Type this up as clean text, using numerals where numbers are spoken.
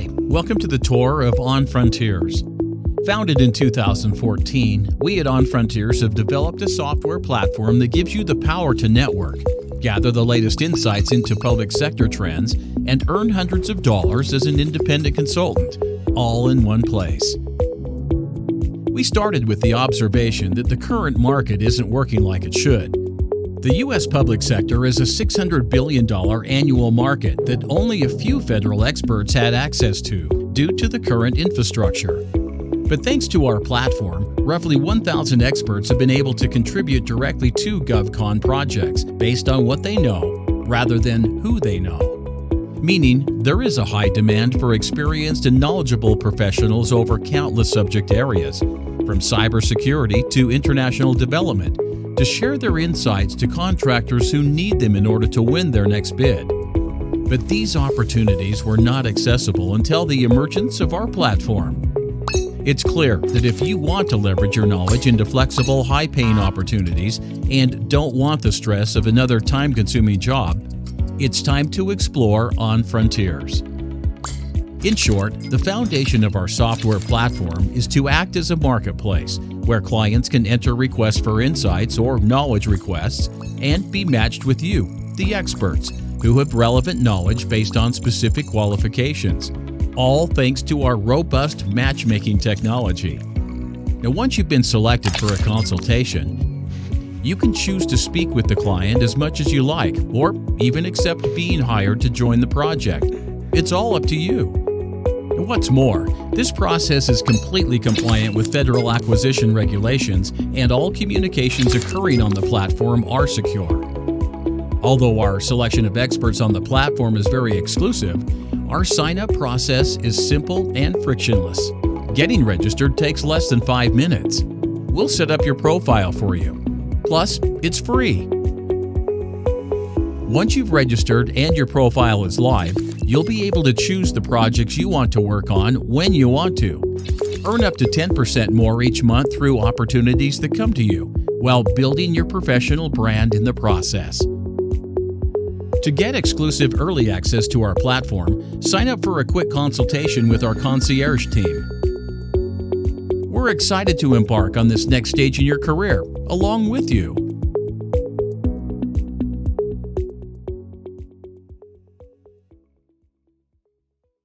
Hi, welcome to the tour of ONFRONTIERS. Founded in 2014, we at ONFRONTIERS have developed a software platform that gives you the power to network, gather the latest insights into public sector trends, and earn hundreds of dollars as an independent consultant, all in one place. We started with the observation that the current market isn't working like it should. The U.S. public sector is a $600 billion annual market that only a few federal experts had access to due to the current infrastructure. But thanks to our platform, roughly 1,000 experts have been able to contribute directly to GovCon projects based on what they know rather than who they know. Meaning, there is a high demand for experienced and knowledgeable professionals over countless subject areas, from cybersecurity to international development, to share their insights to contractors who need them in order to win their next bid. But these opportunities were not accessible until the emergence of our platform. It's clear that if you want to leverage your knowledge into flexible, high-paying opportunities and don't want the stress of another time-consuming job, it's time to explore ONFRONTIERS. In short, the foundation of our software platform is to act as a marketplace where clients can enter requests for insights or knowledge requests and be matched with you, the experts, who have relevant knowledge based on specific qualifications, all thanks to our robust matchmaking technology. Now, once you've been selected for a consultation, you can choose to speak with the client as much as you like, or even accept being hired to join the project. It's all up to you. And what's more, this process is completely compliant with federal acquisition regulations, and all communications occurring on the platform are secure. Although our selection of experts on the platform is very exclusive, our sign-up process is simple and frictionless. Getting registered takes less than 5 minutes. We'll set up your profile for you. Plus, it's free. Once you've registered and your profile is live, you'll be able to choose the projects you want to work on when you want to. Earn up to 10% more each month through opportunities that come to you, while building your professional brand in the process. To get exclusive early access to our platform, sign up for a quick consultation with our concierge team. We're excited to embark on this next stage in your career, along with you.